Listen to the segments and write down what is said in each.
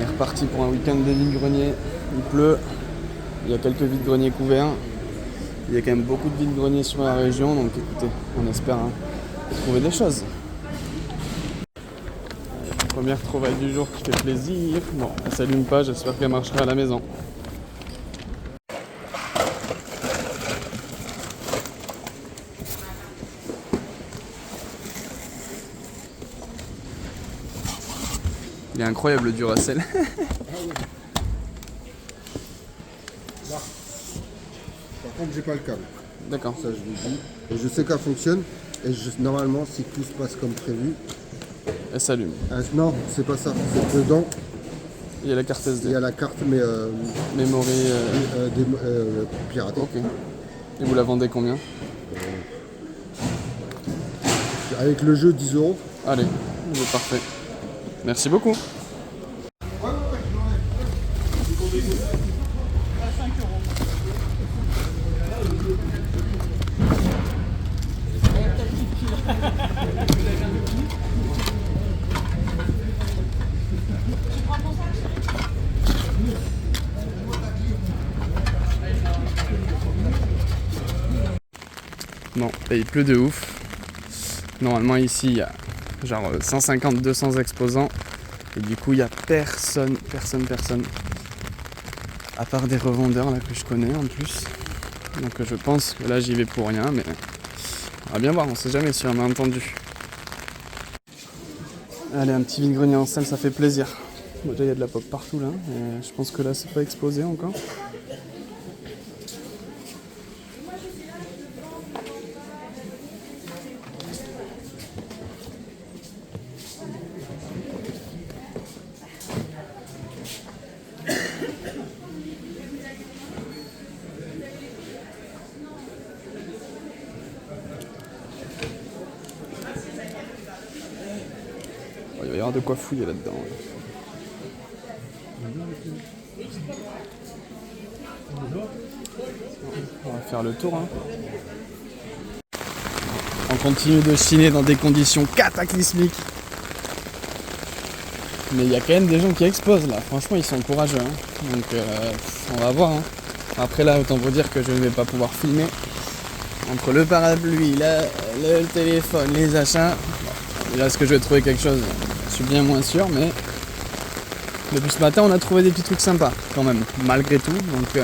On est reparti pour un week-end de vide-grenier. Il pleut, il y a quelques vides-greniers couverts. Il y a quand même beaucoup de vides-greniers sur la région, donc écoutez, on espère trouver des choses. Première trouvaille du jour qui fait plaisir. Bon, elle s'allume pas, j'espère qu'elle marchera à la maison. Il est incroyable le Duracell. Là. Par contre, j'ai pas le câble. D'accord. Ça, je vous dis. Et je sais qu'elle fonctionne. Et normalement, si tout se passe comme prévu. Elle s'allume. Non, c'est pas ça. C'est dedans. Il y a la carte SD. Il y a la carte, mais Memory. piratée. Ok. Et vous la vendez combien? Avec le jeu, 10 €. Allez, c'est parfait. Merci beaucoup. Bon, et il pleut de ouf. Normalement ici il y a genre 150-200 exposants. Et du coup il n'y a personne. À part des revendeurs là que je connais en plus. Donc je pense que là j'y vais pour rien, mais on va bien voir, on sait jamais si on a entendu. Allez, un petit vide-grenier en salle, ça fait plaisir. Bon, déjà il y a de la pop partout là, et je pense que là c'est pas exposé encore. Il va y avoir de quoi fouiller là-dedans. On va faire le tour. On continue de chiner dans des conditions cataclysmiques. Mais il y a quand même des gens qui exposent là. Franchement, ils sont courageux. Donc on va voir. Après là, autant vous dire que je ne vais pas pouvoir filmer. Entre le parapluie, le téléphone, les achats. Bon, est-ce que je vais trouver quelque chose? Je suis bien moins sûr, mais depuis ce matin, on a trouvé des petits trucs sympas quand même, malgré tout. Donc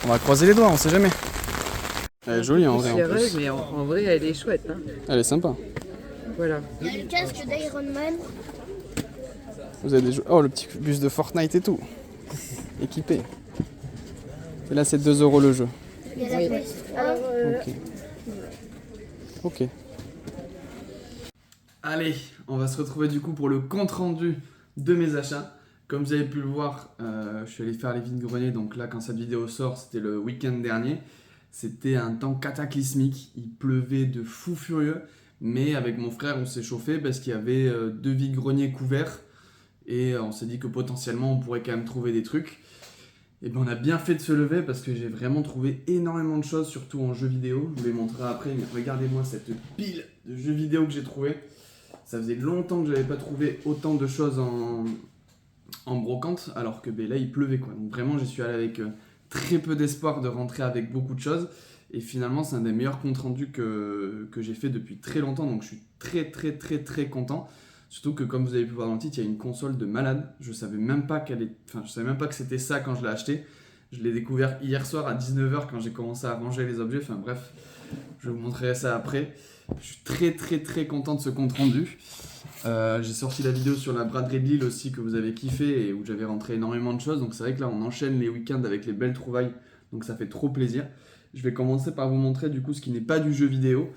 on va croiser les doigts, on sait jamais. Elle est jolie en vrai en plus. Mais en vrai, elle est chouette. Hein. Elle est sympa. Voilà. Il y a le casque d'Iron Man. Vous avez des oh, le petit bus de Fortnite et tout. Équipé. Et là, c'est 2 € le jeu. Il y a la PS1. Ok. Allez, on va se retrouver du coup pour le compte rendu de mes achats. Comme vous avez pu le voir, je suis allé faire les vides-greniers. Donc là, quand cette vidéo sort, c'était le week-end dernier. C'était un temps cataclysmique. Il pleuvait de fou furieux. Mais avec mon frère, on s'est chauffé parce qu'il y avait 2 vides-greniers couverts. Et on s'est dit que potentiellement, on pourrait quand même trouver des trucs. Et bien, on a bien fait de se lever parce que j'ai vraiment trouvé énormément de choses, surtout en jeux vidéo. Je vous les montrerai après, mais regardez-moi cette pile de jeux vidéo que j'ai trouvé. Ça faisait longtemps que je n'avais pas trouvé autant de choses en brocante, alors que là, il pleuvait quoi. Donc vraiment, j'y suis allé avec très peu d'espoir de rentrer avec beaucoup de choses. Et finalement, c'est un des meilleurs comptes rendus que j'ai fait depuis très longtemps. Donc je suis très content. Surtout que comme vous avez pu voir dans le titre, il y a une console de malade. Je savais même pas que c'était ça quand je l'ai acheté. Je l'ai découvert hier soir à 19 h quand j'ai commencé à ranger les objets. Enfin bref, je vous montrerai ça après. Je suis très content de ce compte rendu. J'ai sorti la vidéo sur la braderie de Lille aussi que vous avez kiffé et où j'avais rentré énormément de choses. Donc c'est vrai que là on enchaîne les week-ends avec les belles trouvailles. Donc ça fait trop plaisir. Je vais commencer par vous montrer du coup ce qui n'est pas du jeu vidéo.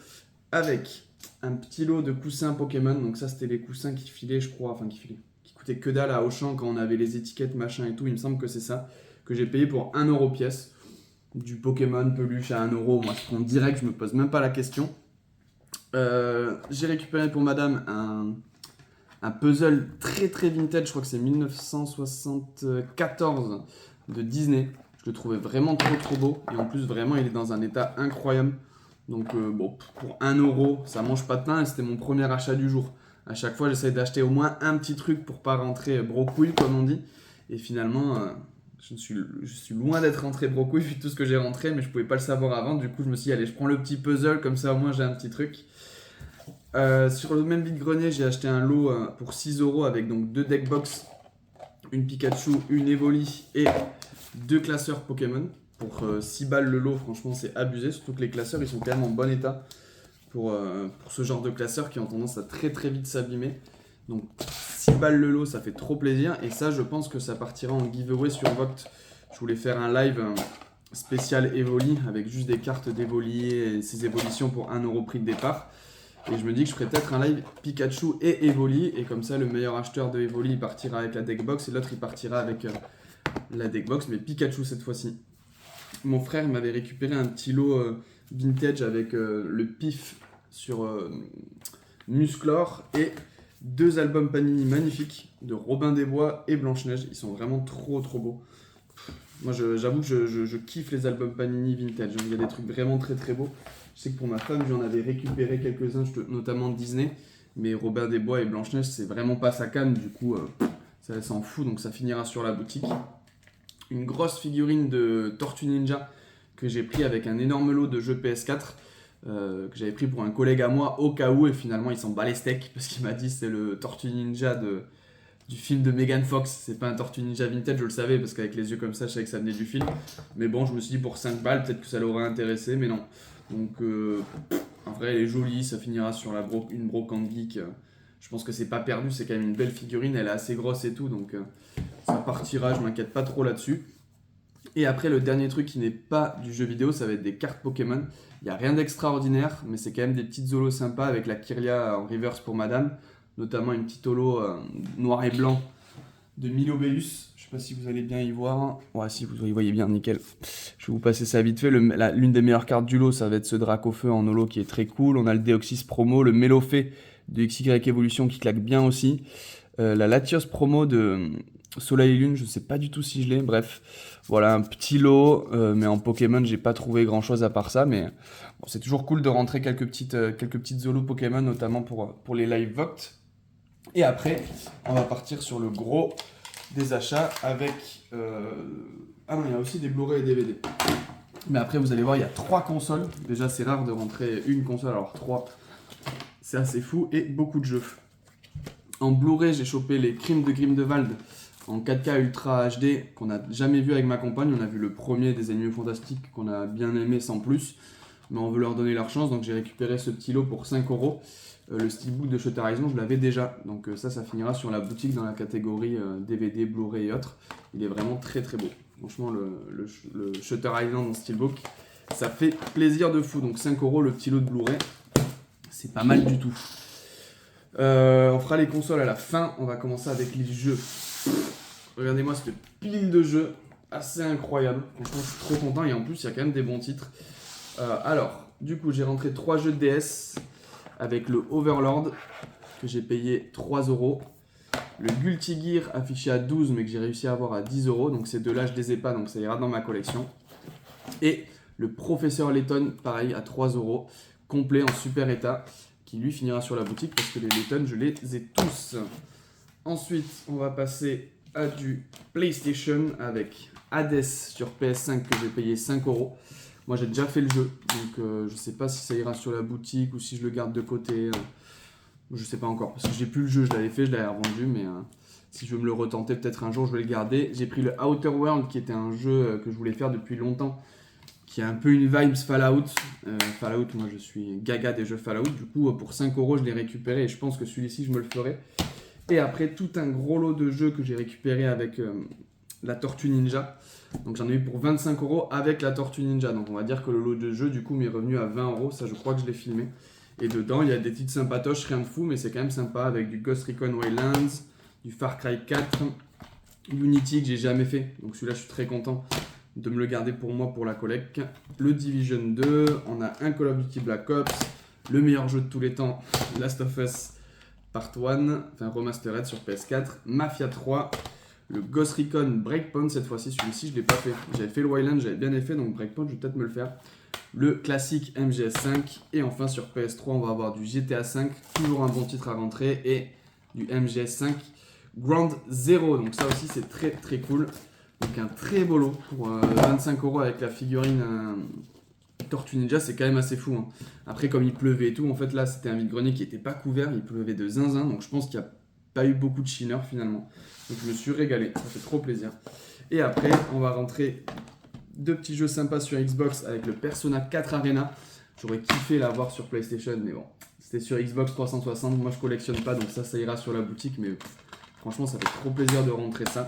Avec un petit lot de coussins Pokémon. Donc ça c'était les coussins qui filaient je crois. Enfin qui coûtaient que dalle à Auchan quand on avait les étiquettes machin et tout. Il me semble que c'est ça. Que j'ai payé pour 1 € pièce. Du Pokémon peluche à 1 €. Moi je prends direct, je me pose même pas la question. J'ai récupéré pour madame un puzzle très vintage, je crois que c'est 1974 de Disney. Je le trouvais vraiment trop beau et en plus vraiment il est dans un état incroyable. Donc bon, pour 1 €, ça mange pas de pain et c'était mon premier achat du jour. À chaque fois, j'essaie d'acheter au moins un petit truc pour pas rentrer brocouille, comme on dit. Et finalement, je suis loin d'être rentré brocouille vu tout ce que j'ai rentré, mais je pouvais pas le savoir avant. Du coup, je me suis dit, allez, je prends le petit puzzle, comme ça au moins j'ai un petit truc. Sur le même vide-grenier, j'ai acheté un lot pour 6 € avec donc 2 deck box, une Pikachu, une Evoli et 2 classeurs Pokémon. Pour 6 balles le lot, franchement, c'est abusé. Surtout que les classeurs, ils sont quand même en bon état pour ce genre de classeurs qui ont tendance à très très vite s'abîmer. Donc 6 balles le lot, ça fait trop plaisir. Et ça, je pense que ça partira en giveaway sur Voct. Je voulais faire un live spécial Evoli avec juste des cartes d'Evoli et ses évolutions pour 1 € prix de départ. Et je me dis que je ferais peut-être un live Pikachu et Evoli. Et comme ça, le meilleur acheteur de Evoli, il partira avec la deck box et l'autre, il partira avec la deck box, mais Pikachu cette fois-ci. Mon frère m'avait récupéré un petit lot vintage avec le pif sur Musclor et 2 albums Panini magnifiques de Robin des Bois et Blanche-Neige. Ils sont vraiment trop trop beaux. Moi j'avoue que je kiffe les albums Panini vintage. Il y a des trucs vraiment très très beaux. Je sais que pour ma femme j'en avais récupéré quelques-uns, notamment Disney. Mais Robin des Bois et Blanche-Neige c'est vraiment pas sa came. Du coup ça s'en fout, donc ça finira sur la boutique. Une grosse figurine de Tortue Ninja que j'ai pris avec un énorme lot de jeux PS4 que j'avais pris pour un collègue à moi au cas où, et finalement il s'en bat les steaks parce qu'il m'a dit c'est le Tortue Ninja du film de Megan Fox. C'est pas un Tortue Ninja vintage, je le savais parce qu'avec les yeux comme ça je savais que ça venait du film, mais bon je me suis dit pour 5 balles peut-être que ça l'aurait intéressé, mais non. Donc en vrai elle est jolie, ça finira sur une brocante geek. Je pense que c'est pas perdu, c'est quand même une belle figurine, elle est assez grosse et tout, donc ça partira, je m'inquiète pas trop là-dessus. Et après, le dernier truc qui n'est pas du jeu vidéo, ça va être des cartes Pokémon. Il n'y a rien d'extraordinaire, mais c'est quand même des petites holos sympas avec la Kirlia en reverse pour madame, notamment une petite holo noir et blanc de Milobeus. Je sais pas si vous allez bien y voir. Ouais, si vous y voyez bien, nickel. Je vais vous passer ça vite fait. L'une des meilleures cartes du lot, ça va être ce Dracofeu en holo qui est très cool. On a le Deoxys promo, le Mélofée de XY Evolution qui claque bien aussi. La Latios promo de Soleil et Lune, je sais pas du tout si je l'ai. Bref, voilà un petit lot, mais en Pokémon, j'ai pas trouvé grand chose à part ça. Mais bon, c'est toujours cool de rentrer quelques petites holos Pokémon, notamment pour les live Voct. Et après, on va partir sur le gros des achats avec. Ah non, il y a aussi des Blu-ray et DVD. Mais après, vous allez voir, il y a 3 consoles. Déjà, c'est rare de rentrer une console, alors 3, c'est assez fou, et beaucoup de jeux. En Blu-ray, j'ai chopé les Crimes de Grindelwald en 4K Ultra HD qu'on n'a jamais vu avec ma compagne. On a vu le premier des Animaux Fantastiques qu'on a bien aimé sans plus, mais on veut leur donner leur chance, donc j'ai récupéré ce petit lot pour 5 €. Le steelbook de Shutter Island, je l'avais déjà, donc ça finira sur la boutique dans la catégorie DVD, Blu-ray et autres. Il est vraiment très très beau. Franchement, le Shutter Island en steelbook, ça fait plaisir de fou. Donc 5 € le petit lot de Blu-ray, c'est pas mal du tout. On fera les consoles à la fin, on va commencer avec les jeux. Regardez-moi cette pile de jeux, assez incroyable. Franchement, je suis trop content et en plus, il y a quand même des bons titres. Alors, du coup, j'ai rentré 3 jeux de DS avec le Overlord que j'ai payé 3 €. Le Guilty Gear affiché à 12 mais que j'ai réussi à avoir à 10 €. Donc ces deux-là, je les ai pas, donc ça ira dans ma collection. Et le Professeur Layton, pareil, à 3 €, complet en super état, qui lui finira sur la boutique parce que les Layton, je les ai tous. Ensuite, on va passer à du PlayStation avec Hades sur PS5 que j'ai payé 5 €. Moi, j'ai déjà fait le jeu, donc je sais pas si ça ira sur la boutique ou si je le garde de côté. Je sais pas encore, parce que j'ai plus le jeu, je l'avais fait, je l'avais revendu, mais si je veux me le retenter peut-être un jour, je vais le garder. J'ai pris le Outer World, qui était un jeu que je voulais faire depuis longtemps, qui a un peu une vibes Fallout. Fallout, moi je suis gaga des jeux Fallout, du coup pour 5 € je l'ai récupéré et je pense que celui-ci je me le ferai. Et après tout un gros lot de jeux que j'ai récupéré avec la Tortue Ninja. Donc j'en ai eu pour 25 € avec la Tortue Ninja. Donc on va dire que le lot de jeux du coup m'est revenu à 20 €. Ça je crois que je l'ai filmé. Et dedans il y a des petites sympatoches, rien de fou, mais c'est quand même sympa avec du Ghost Recon Wildlands, du Far Cry 4, Unity que j'ai jamais fait. Donc celui-là je suis très content de me le garder pour moi pour la collecte. Le Division 2, on a un Call of Duty Black Ops, le meilleur jeu de tous les temps, Last of Us Part 1, enfin Remastered sur PS4, Mafia 3, le Ghost Recon Breakpoint cette fois-ci, celui-ci je l'ai pas fait. J'avais fait le Wildlands, j'avais bien fait, donc Breakpoint je vais peut-être me le faire. le classique MGS5 et enfin sur PS3 on va avoir du GTA 5, toujours un bon titre à rentrer et du MGS5 Ground Zero, donc ça aussi c'est très très cool. Donc un très beau lot pour 25€ avec la figurine Tortue Ninja, c'est quand même assez fou. Hein. Après comme il pleuvait et tout, en fait là c'était un vide-grenier qui n'était pas couvert, il pleuvait de zinzin, donc je pense qu'il n'y a pas eu beaucoup de chineurs finalement. Donc je me suis régalé, ça fait trop plaisir. Et après on va rentrer 2 petits jeux sympas sur Xbox avec le Persona 4 Arena. J'aurais kiffé l'avoir sur PlayStation, mais bon, c'était sur Xbox 360. Moi, je collectionne pas, donc ça ira sur la boutique. Mais franchement, ça fait trop plaisir de rentrer ça.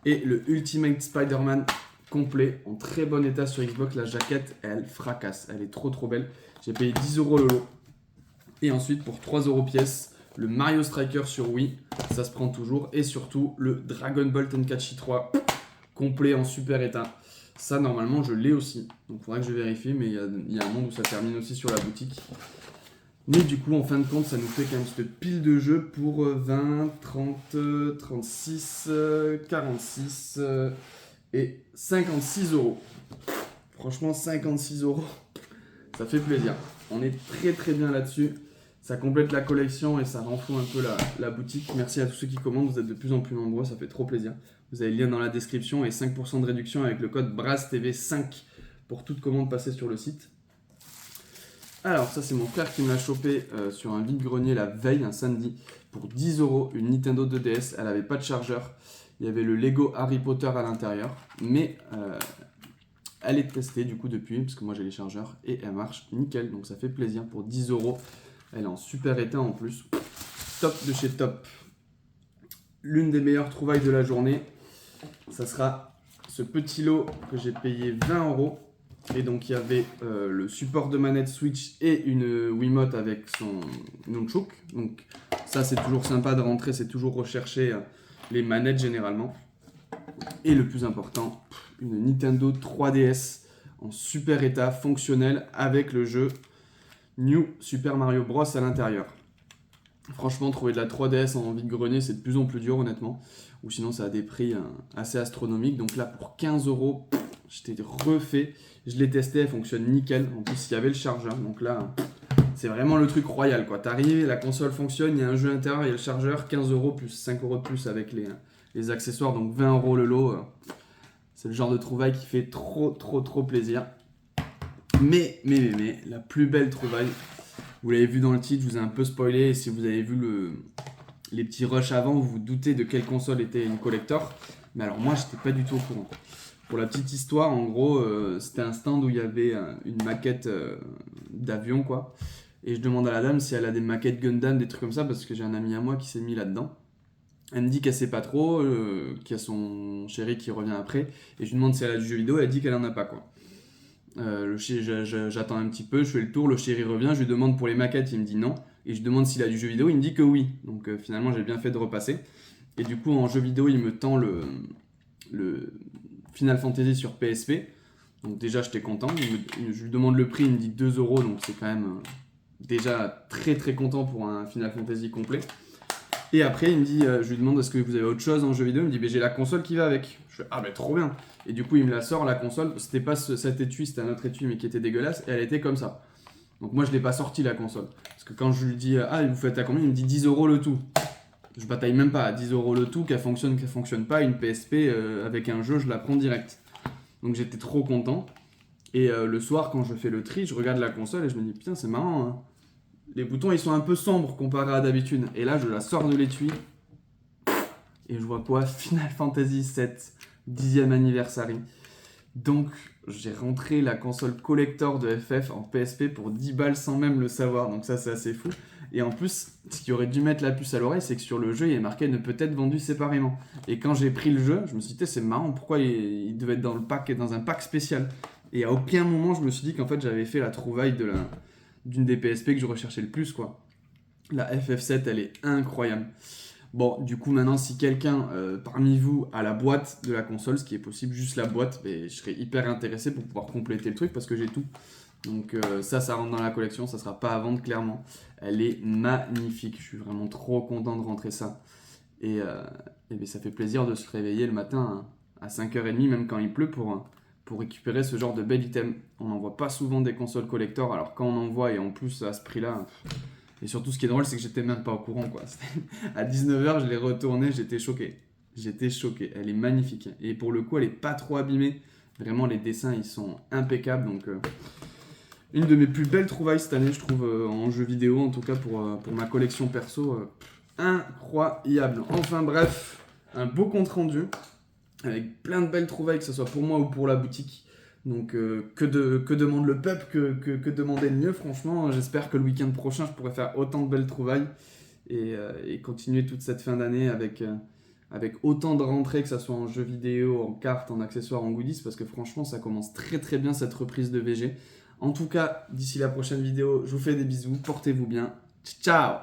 Et le Ultimate Spider-Man complet, en très bon état sur Xbox. La jaquette, elle fracasse. Elle est trop trop belle. J'ai payé 10€ le lot. Et ensuite, pour 3€ pièce, le Mario Striker sur Wii. Ça se prend toujours. Et surtout, le Dragon Ball Tenkaichi 3 complet en super état. Ça, normalement, je l'ai aussi. Donc, il faudra que je vérifie, mais il y a un monde où ça termine aussi sur la boutique. Mais du coup, en fin de compte, ça nous fait quand même cette pile de jeux pour 20, 30, 36, 46 et 56€. Franchement, 56€, ça fait plaisir. On est très très bien là-dessus. Ça complète la collection et ça renfloue un peu la boutique. Merci à tous ceux qui commandent, vous êtes de plus en plus nombreux, ça fait trop plaisir. Vous avez le lien dans la description et 5% de réduction avec le code BRAZTV5 pour toute commande passée sur le site. Alors ça c'est mon frère qui me l'a chopé sur un vide-grenier la veille, un samedi, pour 10€, une Nintendo 2DS. Elle n'avait pas de chargeur, il y avait le Lego Harry Potter à l'intérieur, mais elle est testée du coup depuis, parce que moi j'ai les chargeurs, et elle marche nickel, donc ça fait plaisir pour 10€. Elle est en super état en plus, top de chez top. L'une des meilleures trouvailles de la journée, ça sera ce petit lot que j'ai payé 20€. Et donc il y avait le support de manette Switch et une Wiimote avec son nunchuk. Donc ça c'est toujours sympa de rentrer, c'est toujours rechercher les manettes généralement. Et le plus important, une Nintendo 3DS en super état, fonctionnel, avec le jeu New Super Mario Bros à l'intérieur. Franchement, trouver de la 3DS en vide-grenier, c'est de plus en plus dur honnêtement. Ou sinon ça a des prix assez astronomiques. Donc là pour 15€, je t'ai refait. Je l'ai testé, elle fonctionne nickel. En plus, il y avait le chargeur. Donc là, c'est vraiment le truc royal, quoi. T'arrives, la console fonctionne, il y a un jeu à l'intérieur, il y a le chargeur, 15€ plus 5€ de plus avec les accessoires. Donc 20€ le lot. C'est le genre de trouvaille qui fait trop, trop, trop plaisir. Mais, la plus belle trouvaille, vous l'avez vu dans le titre, je vous ai un peu spoilé. Et si vous avez vu les petits rushs avant, vous vous doutez de quelle console était une collector. Mais alors moi, j'étais pas du tout au courant. Pour la petite histoire, en gros, c'était un stand où il y avait une maquette d'avion, quoi. Et je demande à la dame si elle a des maquettes Gundam, des trucs comme ça, parce que j'ai un ami à moi qui s'est mis là-dedans. Elle me dit qu'elle sait pas trop, qu'il y a son chéri qui revient après. Et je lui demande si elle a du jeu vidéo, elle dit qu'elle en a pas, quoi. J'attends un petit peu, je fais le tour, le chéri revient, je lui demande pour les maquettes, il me dit non. Et je lui demande s'il a du jeu vidéo, il me dit que oui. Donc finalement, j'ai bien fait de repasser. Et du coup, en jeu vidéo, il me tend le Final Fantasy sur PSP. Donc déjà, j'étais content. Je lui demande le prix, il me dit 2€, donc c'est quand même déjà très très content pour un Final Fantasy complet. Et après, il me dit, je lui demande est-ce que vous avez autre chose en jeu vidéo. Il me dit, j'ai la console qui va avec. Je fais, ah ben trop bien. Et du coup, il me la sort, la console. C'était pas cet étui, c'était un autre étui, mais qui était dégueulasse. Et elle était comme ça. Donc moi, je l'ai pas sorti la console. Parce que quand je lui dis, ah, vous faites à combien, il me dit 10€ le tout. Je bataille même pas à 10€ le tout, qu'elle fonctionne pas. Une PSP avec un jeu, je la prends direct. Donc j'étais trop content. Et le soir, quand je fais le tri, je regarde la console et je me dis, putain, c'est marrant, hein. Les boutons, ils sont un peu sombres comparé à d'habitude. Et là, je la sors de l'étui. Et je vois quoi? Final Fantasy VII, 10e anniversary. Donc, j'ai rentré la console collector de FF en PSP pour 10 balles sans même le savoir. Donc ça, c'est assez fou. Et en plus, ce qui aurait dû mettre la puce à l'oreille, c'est que sur le jeu, il est marqué ne peut être vendu séparément. Et quand j'ai pris le jeu, je me suis dit, c'est marrant, pourquoi il devait être dans le pack, dans un pack spécial. Et à aucun moment, je me suis dit qu'en fait, j'avais fait la trouvaille d'une des PSP que je recherchais le plus, quoi. La FF7, elle est incroyable. Bon, du coup, maintenant, si quelqu'un parmi vous a la boîte de la console, ce qui est possible, juste la boîte, je serais hyper intéressé pour pouvoir compléter le truc parce que j'ai tout. Donc ça rentre dans la collection, ça sera pas à vendre clairement. Elle est magnifique, je suis vraiment trop content de rentrer ça. Et ça fait plaisir de se réveiller le matin à 5h30, même quand il pleut, pour pour récupérer ce genre de bel item. On n'en voit pas souvent des consoles collector, alors quand on en voit et en plus à ce prix-là... Et surtout ce qui est drôle, c'est que j'étais même pas au courant quoi. À 19h, je l'ai retournée, j'étais choqué. J'étais choqué, elle est magnifique. Et pour le coup, elle est pas trop abîmée. Vraiment, les dessins, ils sont impeccables. Donc, une de mes plus belles trouvailles cette année, je trouve, en jeu vidéo, en tout cas pour ma collection perso. Incroyable. Enfin bref, un beau compte rendu, avec plein de belles trouvailles, que ce soit pour moi ou pour la boutique. Donc, que demande le peuple, que demander de mieux, franchement. J'espère que le week-end prochain, je pourrai faire autant de belles trouvailles et continuer toute cette fin d'année avec autant de rentrées, que ce soit en jeux vidéo, en cartes, en accessoires, en goodies, parce que franchement, ça commence très très bien cette reprise de VG. En tout cas, d'ici la prochaine vidéo, je vous fais des bisous, portez-vous bien. Ciao!